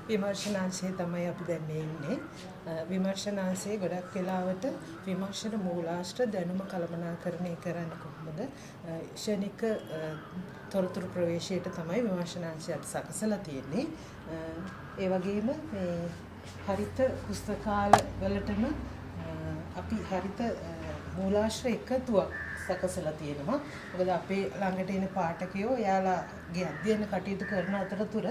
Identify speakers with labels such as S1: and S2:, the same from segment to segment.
S1: විමර්ශනාංශයේ තමයි අපි දැන් මේ ඉන්නේ. විමර්ශනාංශයේ ගොඩක් වෙලාවට විමර්ශන මූලාශ්‍ර දැනුම කළමනාකරණය කරන්නේ කොහොමද? ශනික තොරතුරු ප්‍රවේශයට තමයි විමර්ශනාංශයට සකසලා තියෙන්නේ. ඒ වගේම මේ හරිත පුස්තකාල වලටම අපි හරිත මූලාශ්‍ර එකතුවක් සකසලා තියෙනවා. මොකද අපේ ළඟට එන පාඨකයෝ එයාලාගේ අධ්‍යයන කටයුතු කරන අතරතුර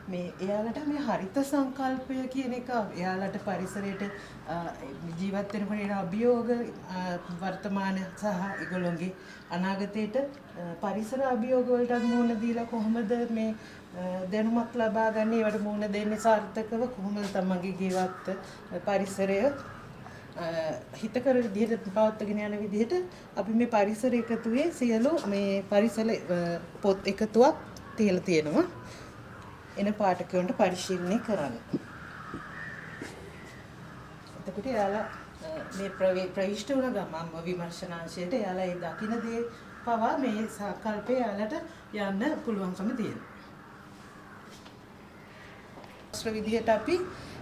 S1: මේ එයාලට මේ හරිත සංකල්පය කියන එක එයාලට පරිසරයට ජීවත් වෙනකොට එන අභියෝග වර්තමාන සහ ඒගොල්ලෝගේ අනාගතයට පරිසර අභියෝග වලට මුහුණ දීලා කොහොමද මේ දැනුමක් ලබා ගන්න ඒවට මුහුණ දෙන්නේ සාර්ථකව කොහොමද තමන්ගේ ජීවත් පරිසරය හිතකර විදිහට පවත්වාගෙන යන විදිහට අපි මේ පරිසර එකතුවේ සියලු මේ පරිසර පොත් එකතුවක් තියලා තියෙනවා. එන පාඨකයන්ට පරිශීලනය කරන්න. එතකොට එයාලා මේ ප්‍රවිෂ්ඨ වුණ ගමන් විමර්ශනාංශයට එයාලා ඒ දකින්න දේ පවා මේ සංකල්පේ එයාලට යන්න පුළුවන්කම තියෙනවා. විදිහට අපි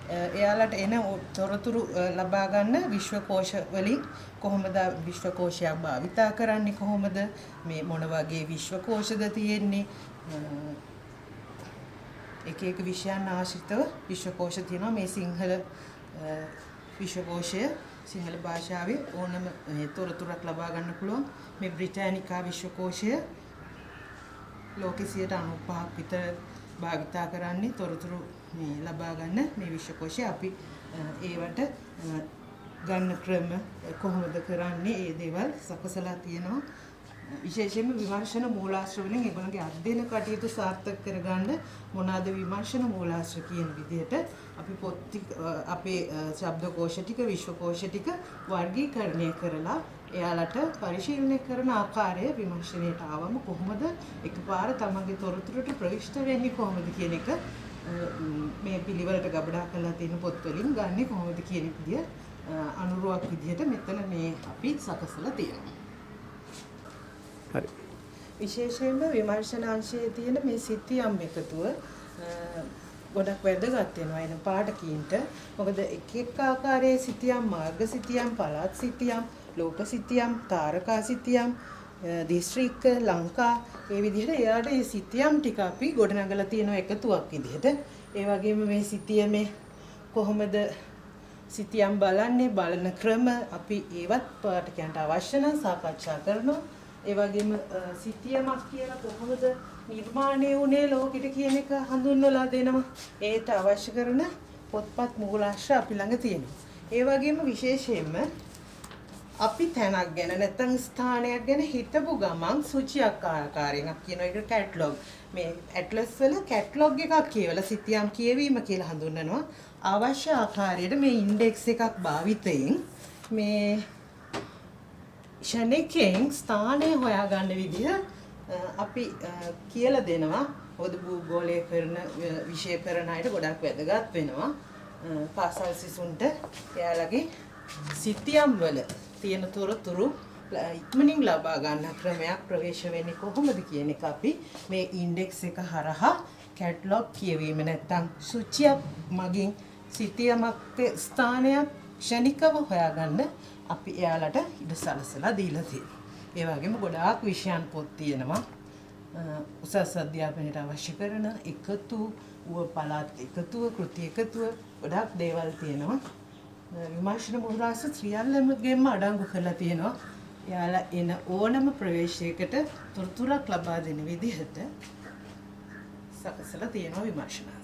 S1: එයාලට එන තොරතුරු ලබා ගන්න විශ්වකෝෂ වලින් කොහොමද විශ්වකෝෂයක් භාවිතා කරන්නේ කොහොමද මේ මොන වගේ විශ්වකෝෂද තියෙන්නේ එක එක විෂයන් ආශ්‍රිතව විශ්වකෝෂ තියෙනවා මේ සිංහල විශ්වකෝෂය සිංහල භාෂාවේ ඕනම තොරතුරක් ලබා ගන්න පුළුවන් මේ බ්‍රිටානිකා විශ්වකෝෂය ලෝකෙ 95ක් විතර භාවිතා කරන්නේ තොරතුරු මේ ලබා ගන්න මේ විශ්වකෝෂය අපි ඒවට ගන්න ක්‍රම කොහොමද කරන්නේ ඒ දේවල් සකසලා තියෙනවා විශේෂයෙන්ම විමර්ශන මූලාශ්‍ර වලින් ඒගොල්ලන්ගේ අධ්‍යයන කටයුතු සාර්ථක කරගන්න මොනවාද විමර්ශන මූලාශ්‍ර කියන විදිහට අපි පොත් අපේ ශබ්දකෝෂ ටික විශ්වකෝෂ ටික වර්ගීකරණය කරලා එයාලට පරිශීලනය කරන ආකාරය විමර්ශනයට ආවම කොහොමද එකපාර තමන්ගේ තොරතුරට ප්‍රවිෂ්ඨ වෙන්නේ කොහොමද කියන එක මේ පිළිවෙලට ගබඩා කරලා තියෙන පොත් වලින් ගන්නෙ කොහොමද කියන විදිය අනුරුවක් විදිහට මෙතන මේ අපි සකසලා තියෙනවා. හරි. විශේෂයෙන්ම විමර්ශනාංශයේ තියෙන මේ සිතියම් එකතුව ගොඩක් වැදගත් වෙනවා එන පාඨකීන්ට. මොකද එක එක ආකාරයේ සිතියම් මාර්ග සිතියම් පළාත් සිතියම් ලෝක සිතියම් තාරකා සිතියම් දිස්ත්‍රික්ක ලංකා ඒ විදිහට එයාට මේ සිතියම් ටික අපි ගොඩනගලා තියෙන එකතුවක් විදිහට ඒ වගේම මේ සිතියමේ කොහොමද සිතියම් බලන්නේ බලන ක්‍රම අපි ඒවත් පාඨකයන්ට අවශ්‍ය නම් සාකච්ඡා කරනවා ඒ වගේම සිතියමක් කියලා කොහොමද නිර්මාණය වුණේ ලෝකෙට කියන එක හඳුන්වලා දෙනවා ඒට අවශ්‍ය කරන පොත්පත් මූලාශ්‍ර අපි ළඟ තියෙනවා ඒ වගේම විශේෂයෙන්ම අපි තැනක් ගැන නැත්නම් ස්ථානයක් ගැන හිතපු ගමන් සුචියක් ආකාරයෙන් අපි කියන එක කැටලොග් මේ ඇට්ලස් වල කැටලොග් එකක් කියවලා සිතියම් කියවීම කියලා හඳුන්වනවා අවශ්‍ය ආකාරයට මේ ඉන්ඩෙක්ස් එකක් භාවිතයෙන් මේ ශනිකෙන් ස්ථානය හොයාගන්න විදිහ අපි කියලා දෙනවා පොදු භූගෝලය කරන විෂය කරන අයට ගොඩක් වැදගත් වෙනවා පාසල් සිසුන්ට එයාලගේ සිතියම් වල තියෙන තොරතුරු ඉක්මනින් ලබා ගන්න ක්‍රමයක් ප්‍රවේශ වෙන්නේ කොහොමද කියන එක අපි මේ ඉන්ඩෙක්ස් එක හරහා කැටලොග් කියවීම නැත්නම් සූචියක් මගින් සිතියමක් ස්ථානයක් ක්ෂණිකව හොයාගන්න අපි එයාලට ඉඩ සලසලා දීලා තියෙනවා. ඒ වගේම ගොඩාක් විෂයන් පොත් තියෙනවා. උසස් අධ්‍යාපනයට අවශ්‍ය කරන එකතු පළාත් එකතුව කෘති එකතුව ගොඩාක් දේවල් තියෙනවා. විමර්ශන මූලාශ්‍ර ත්‍රියල්ලමගෙන්ම අඩංගු කරලා තියෙනවා. එයාලා එන ඕනම ප්‍රවේශයකට තොරතුරක් ලබා දෙන විදිහට සකසලා තියෙනවා විමර්ශන.